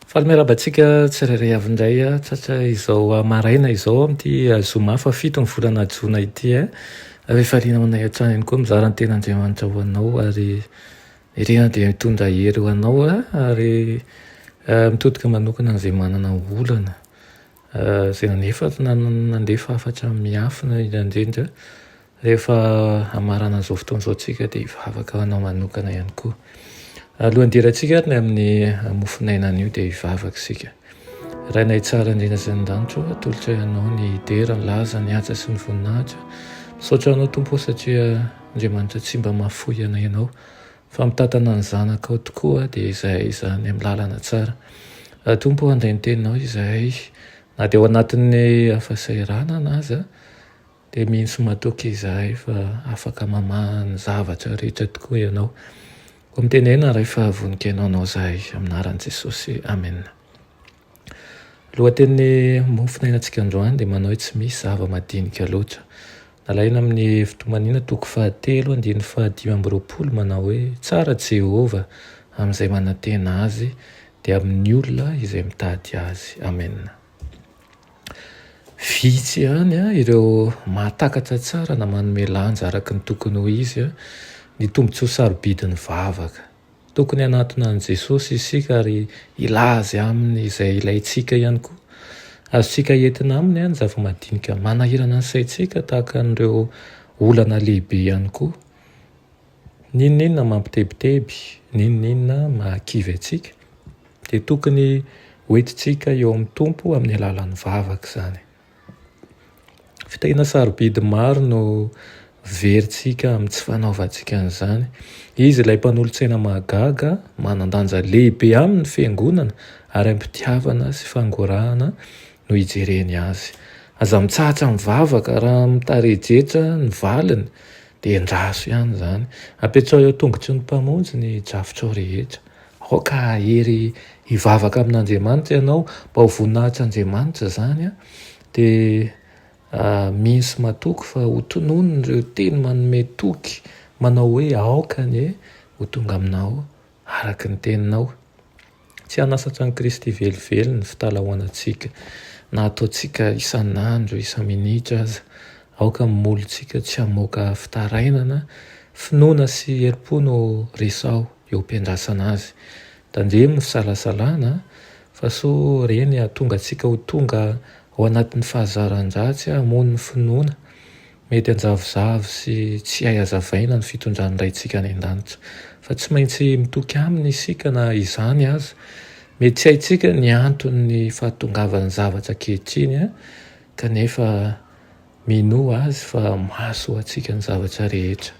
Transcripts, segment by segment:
Fahameraba-tsika tsirairay avy-indray a tratra izao maraina izao amin'ity zoma fa 7 ny volana jona ity a rehefa riana manay an-trano ihany koa mizara ny ten'Andriamanitra ho anao ary irena dia mitondra hery ho anao a ary mitodika manokana an'izay manana olana izay nandefa afatra miafina indrindra rehefa hamarana an'izao fotoana izao tsika dia hivavaka ho anao manokana ihany koa. Alohan'ny dirantsika ary ny amin'ny mofonainana io dia hivavaka isika. Rainay tsara indrindra sy ny danitro, atolotra ianao ny dera, ny laza, ny atsa sy ny voninahitra. Misaotra anao Tompo satria Andriamanitra tsy mba mahafoy anay ianao fa mitatana ny zanakao tokoa dia izahay izany amin'ny lalana tsara. Tompo handray ny teninao izahay na dia ao anatin'ny hafasairana na aza dia mihintsy matoky izahay fa afaka mamaha ny zavatra rehetra tokoa ianao. Ko mitenena rehefa voninkainao anao izahay aminaran'i Jesosy. Amen. Lohatenin'ny mofinainantsika androany dia manao hoe tsy misy zava-madinika loatra. Nalaina amin'ny fitomanina toko 7:5-20 manao hoe tsara Jehova amin'izay manantena azy dia amin'ny olona izay mitady azy. Amen. Vitsy ihany ireo mahatakatra tsara na manome lanja araka ny tokony ho izy ny tombontsoa sarobidin'ny vavaka. Tokony hanatona an'i Jesosy isika ary ilazy aminy izay ilayntsika ihany koa. Azontsika entina aminy ny zava-madinika manahirana ny saintsika tahaka an'ireo olana lehibe ihany koa. Ninonina mampitebiteby, ninonina mahakivy antsika dia tokony hoentintsika eo amin'ny Tompo amin'ny alalan'ny vavaka izany. Fitahiana sarobidy maro no verintsika amin'ny tsy fanaovantsika an'izany. Izy ilay mpanolontsaina mahagaga, manan-danja lehibe amin'ny fiangonana ary ampitiavana sy fangorahana no hijereny azy. Aza mitsahatra mivavaka raha mitarejetra ny valiny dia andraso ihany izany. Ampiatrao eo tongotry ny mpamonjy ny drafitrao rehetra. Aoka hery hivavaka amin'Andriamanitra ianao, mba ho voninahitra Andriamanitra izany dia mihintsy matoky fa ho tononon ireo teny manome toky manao hoe aokany ho tonga aminao araka ny teninao. Tsy hanasatra ny Kristy velively ny fitalahoanantsika na ataontsika isan'andro, isa-minitra aza. Aoka molontsika tsy hamoaka fitarainana, finoana sy herim-po no resao eo am-piandrasana azy. Tandremo ny fisalasalana fa so reny hahatonga antsika ho tonga ao anatin'ny fahazaran-dratsy hamono ny finoana. Mety hanjavozavo sy tsy hay hazavaina ny fitondrany raintsika any an-danitra. Fa tsy maintsy mitoky aminy isika na izany aza. Mety tsy haintsika ny antony fahatongavan'ny zavatra ankehitriny kanefa mino azy fa mahasoa antsika ny zavatra rehetra.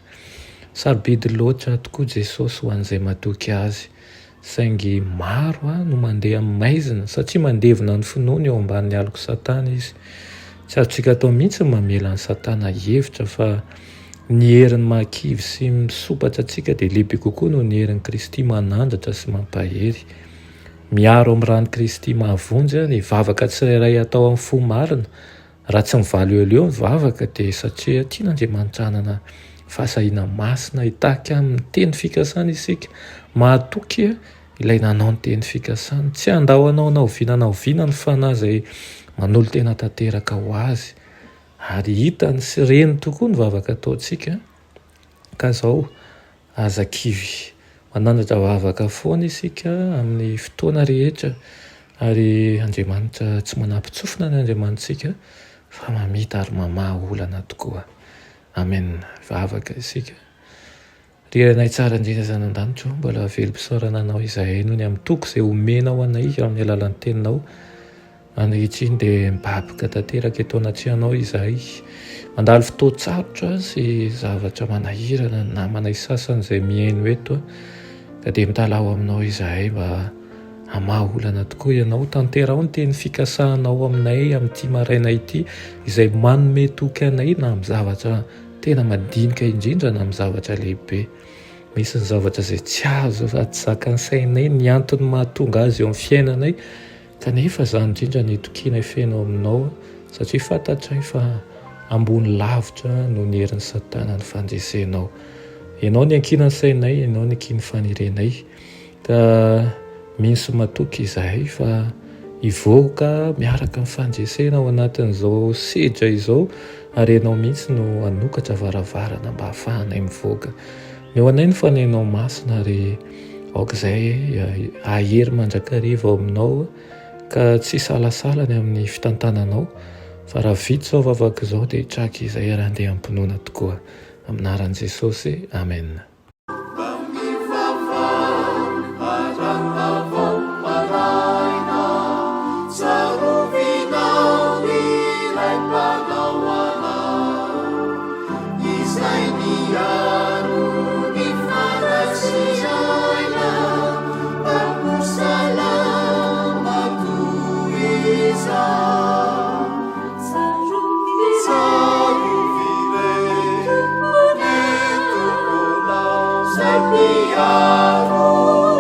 Sarobidy loatra tokoa Jesosy ho an'izay matoky azy. Saingy maro no mandeha amin'ny maizina satria mandevona ny finoana eo ambanin'ny aloko Satana izy. Tsy azontsika atao mihitsy mamela ny Satana hevitra fa ny herin'ny mahakivy sy misopatra antsika dia lehibe kokoa noho ny herin'i Kristy manandratra sy mampahery. Miaro amin'ny ran'i Kristy mahavonjy ny vavaka tsirairay atao amin'ny fo marina. Raha tsy mivaly eo leo ny vavaka dia satria tian'Andriamanitra hanana fahasahiana masina hitahaka amin'ny teny fikasana isika. Mahatoky ilay nanao ny teny fikasana. Tsy handahoanao naoviana ny fanahy izay manolo tena tanteraka ho azy. Ary hitany sy reny tokoa ny vavaka ataontsika. Ka izao aza kivy manandratra vavaka foana isika amin'ny fotoana rehetra ary Andriamanitra tsy manampitsofina ny Andriamanitsika fa mamita ary mamaha olana tokoa. Amen. Vavaka isika. Rianay tsara indrindra izany an-danitro, mbola velom-pisaorana anao izahay noho ny amin'ny toky izay omenao anay amin'ny alalan'ny teninao. Ankehitriny dia mibabika tanteraka eto anatrianao izahay. Mandalo fotoan-tsarotra sy zavatra manahirana na manay sasany izay mihaino eto ka dia mitalao aminao izahay mba hamaha olana tokoa ianao. Tanterao ny teny fikasahanao aminay amin'ity maraina ity izay manome toky anay na amin'ny zavatra tena madinika indrindra na amin'ny zavatra lehibe. Misy ny zavatra izay tsy azo tsy zakan'ny sainay ny antony mahatonga azy eo amin'ny fiainanay kanefa izany indrindra ny tokiana fenao aminao satria fantatray fa ambony lavitra no ny herin'ny satana ny fanjesenao. Ianao ny ankinany sainay, ianao ny ankin'ny fanirenay, ka misy matoky izahay fa hivoaka miaraka amin'ny fanjesena ao anatin'izao sedra izao, ary ianao mihitsy no anokatra varavarana mba hahafahanay mivoaka. Ny ao anay ny fanainao masina ary aok'izay ahery mandrakariva ao aminao ka tsy salasalany amin'ny fitantananao, fa raha vito zao vavaka izao dia hitraky izay raha andeha ampinoana tokoa. Aminaran'i Jesosy, amen. Sapiaro